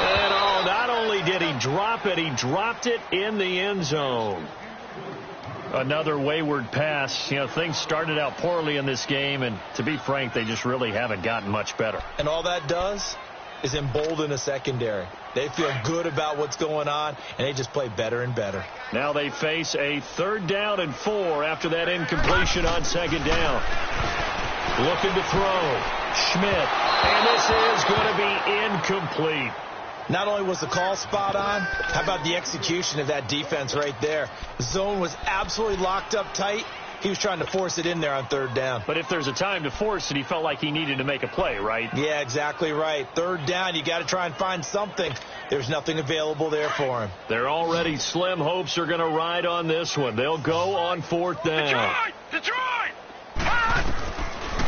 And not only did he drop it, he dropped it in the end zone. Another wayward pass. You know, things started out poorly in this game, and to be frank, they just really haven't gotten much better. And all that does is embolden a secondary. They feel good about what's going on, and they just play better and better. Now they face a 3rd down and 4 after that incompletion on 2nd down. Looking to throw. Schmidt. And this is going to be incomplete. Not only was the call spot on, how about the execution of that defense right there? The zone was absolutely locked up tight. He was trying to force it in there on 3rd down. But if there's a time to force it, he felt like he needed to make a play, right? Yeah, exactly right. 3rd down, you got to try and find something. There's nothing available there for him. Their already slim hopes are going to ride on this one. They'll go on 4th down. Detroit!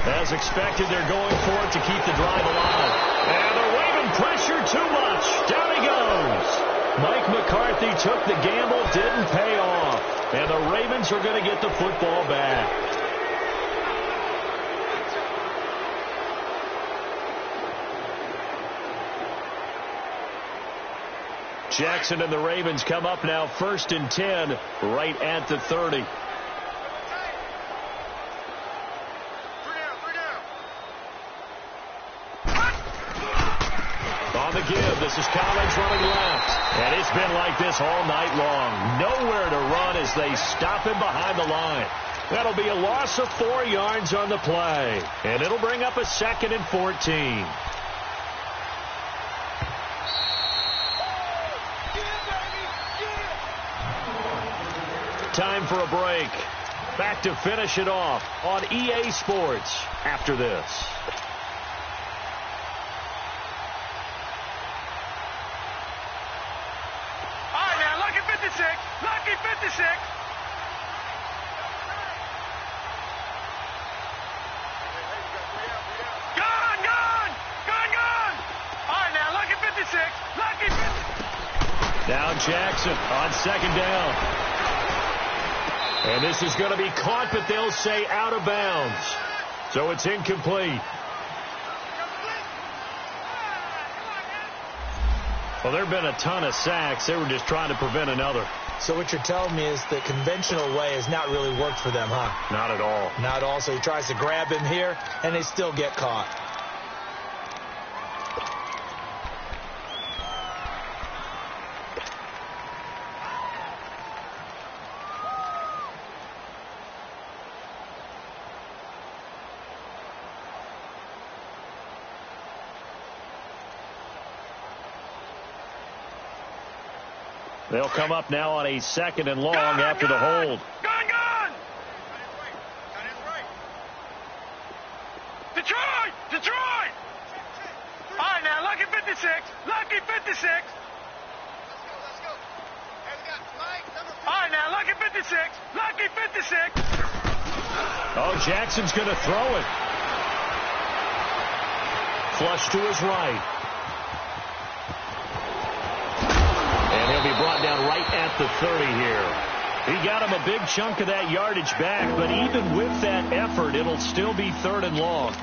As expected, they're going for it to keep the drive alive. And the Raven pressure too much. Down he goes. Mike McCarthy took the gamble, didn't pay off. And the Ravens are going to get the football back. Jackson and the Ravens come up now 1st and 10 right at the 30. On the give, the This is Collins running left. And it's been like this all night long. Nowhere to run as they stop him behind the line. That'll be a loss of 4 yards on the play. And it'll bring up a 2nd and 14. Time for a break. Back to finish it off on EA Sports after this. All right, now, lucky 56. Lucky 56. Gone, gone. Gone, gone. All right, now, lucky 56. Lucky 56. Now Jackson on 2nd down. And this is going to be caught, but they'll say out of bounds. So it's incomplete. Well, there have been a ton of sacks. They were just trying to prevent another. So what you're telling me is the conventional way has not really worked for them, huh? Not at all. Not at all. So he tries to grab him here, and they still get caught. They'll come up now on a 2nd and long after the hold. Gone, gone. Detroit, Detroit. All right, now, lucky 56. Lucky 56. Let's go. All right, now, lucky 56. Lucky 56. Oh, Jackson's going to throw it. Flush to his right. And he'll be brought down right at the 30 here. He got him a big chunk of that yardage back, but even with that effort, it'll still be 3rd and long.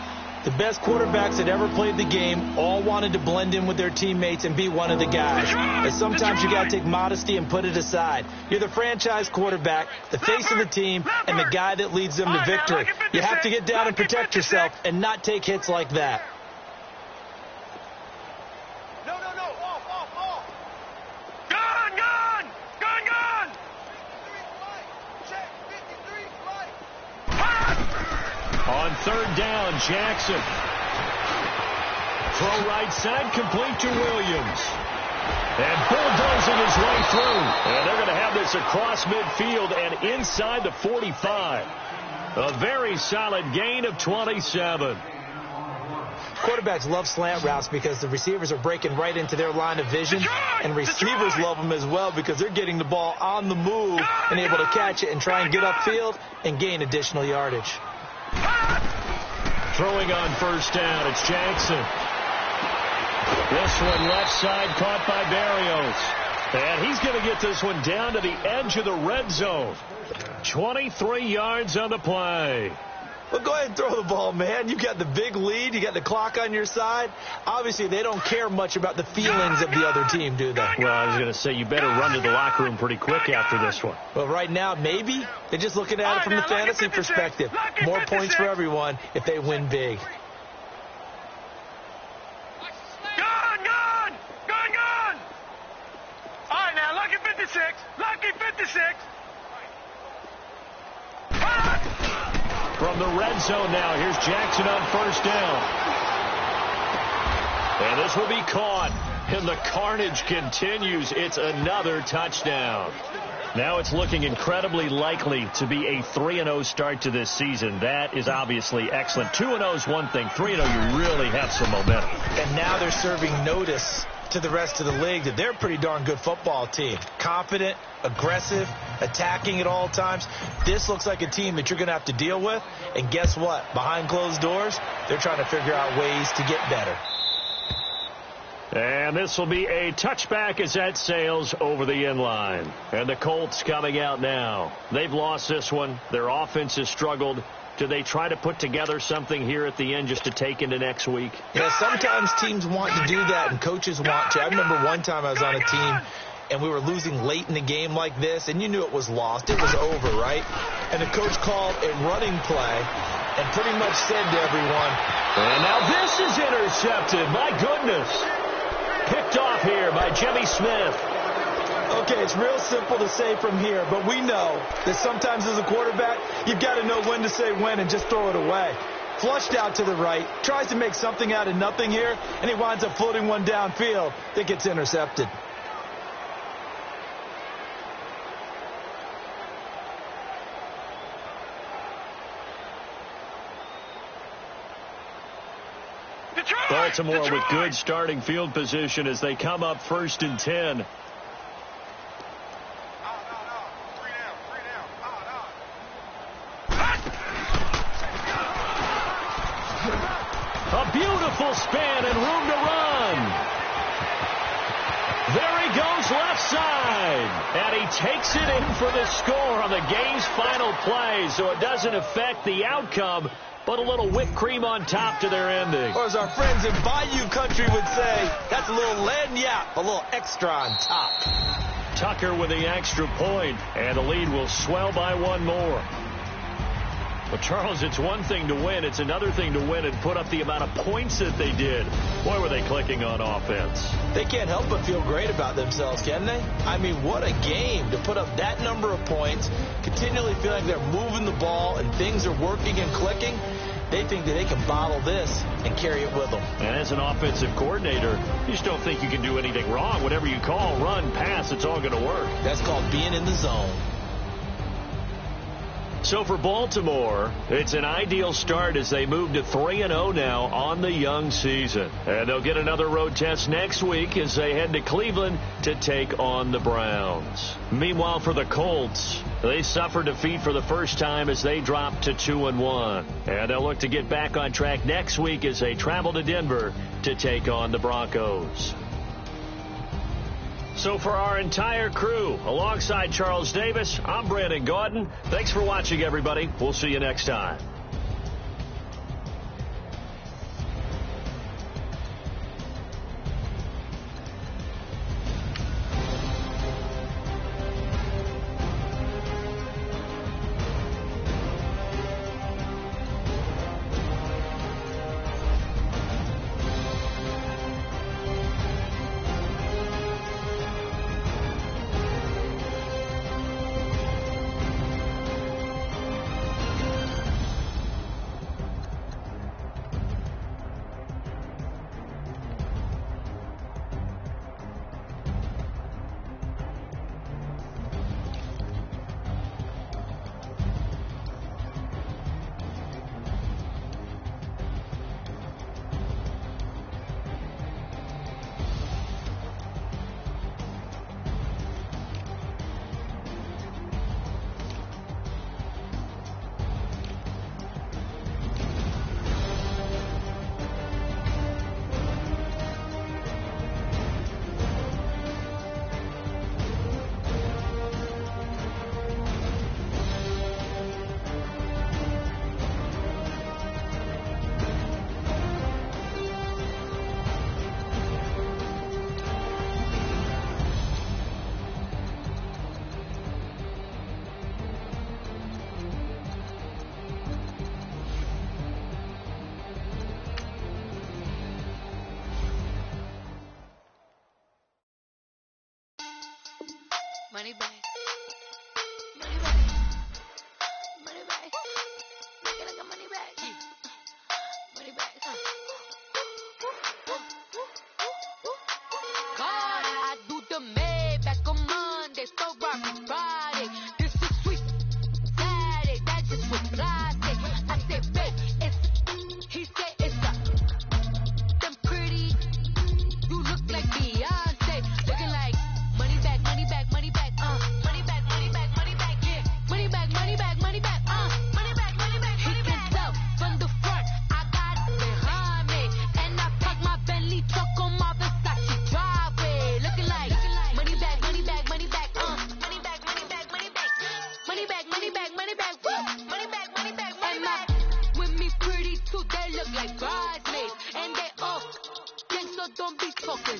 The best quarterbacks that ever played the game all wanted to blend in with their teammates and be one of the guys. And sometimes you got to take modesty and put it aside. You're the franchise quarterback, the face of the team, and the guy that leads them to victory. You have to get down and protect yourself and not take hits like that. On 3rd down, Jackson. Throw right side, complete to Williams. And bulldozing his way through. And they're going to have this across midfield and inside the 45. A very solid gain of 27. Quarterbacks love slant routes because the receivers are breaking right into their line of vision. And receivers love them as well because they're getting the ball on the move and able to catch it and try and get upfield and gain additional yardage. Throwing on 1st down, it's Jackson. This one left side caught by Berrios. And he's going to get this one down to the edge of the red zone. 23 yards on the play. Well, go ahead and throw the ball, man. You got the big lead. You got the clock on your side. Obviously, they don't care much about the feelings of the other team, do they? Well, I was going to say, you better run to the locker room pretty quick after this one. Well, right now, maybe. They're just looking at it from the fantasy perspective. More points for everyone if they win big. Gone! All right, now, lucky 56. Lucky 56. From the red zone now, here's Jackson on 1st down. And this will be caught. And the carnage continues. It's another touchdown. Now it's looking incredibly likely to be a 3-0 start to this season. That is obviously excellent. 2-0 is one thing. 3-0, you really have some momentum. And now they're serving notice to the rest of the league that they're a pretty darn good football team. Confident, aggressive, attacking at all times. This looks like a team that you're going to have to deal with. And guess what? Behind closed doors, they're trying to figure out ways to get better. And this will be a touchback as that sails over the inline. And the Colts coming out now. They've lost this one. Their offense has struggled. Do they try to put together something here at the end just to take into next week? Yeah, sometimes teams want to do that and coaches want to. I remember one time I was on a team and we were losing late in the game like this, and you knew it was lost. It was over, right? And the coach called a running play and pretty much said to everyone, and now this is intercepted. My goodness. Picked off handoff here by Jimmy Smith. Okay, it's real simple to say from here, but we know that sometimes as a quarterback, you've got to know when to say when and just throw it away. Flushed out to the right, tries to make something out of nothing here, and he winds up floating one downfield that gets intercepted. Baltimore with good starting field position as they come up 1st and 10. A beautiful spin and room to run. There he goes left side. And he takes it in for the score on the game's final play, so it doesn't affect the outcome, but a little whipped cream on top to their ending. Or as our friends in Bayou Country would say, that's a little lagniappe, a little extra on top. Tucker with the extra point, and the lead will swell by one more. But, Charles, it's one thing to win. It's another thing to win and put up the amount of points that they did. Boy, were they clicking on offense. They can't help but feel great about themselves, can they? I mean, what a game to put up that number of points, continually feeling they're moving the ball and things are working and clicking. They think that they can bottle this and carry it with them. And as an offensive coordinator, you just don't think you can do anything wrong. Whatever you call, run, pass, it's all going to work. That's called being in the zone. So for Baltimore, it's an ideal start as they move to 3-0 now on the young season. And they'll get another road test next week as they head to Cleveland to take on the Browns. Meanwhile, for the Colts, they suffered defeat for the first time as they dropped to 2-1. And they'll look to get back on track next week as they travel to Denver to take on the Broncos. So for our entire crew, alongside Charles Davis, I'm Brandon Gaudin. Thanks for watching, everybody. We'll see you next time. Money back. Money back. Money back. Make it like a money back. Money back. God, I do the Maybach on Monday, so rocky Friday. This is sweet Saturday, that's just sweet Friday. I said, babe, it's, he said it's a, them pretty, you look like Beyonce, looking like money back, money back, money back, money back, money back, money back, yeah, money back, money back, money back, money back, money back, he can tell from the front, I got it behind me, and I park my Bentley truck on my Versace driveway, looking like money back, money back, money back, money back, money back, money back, money back, money back, money back, money back, money back, money back, with me pretty too, they look like bridesmaids, and they all gang, so don't be talking.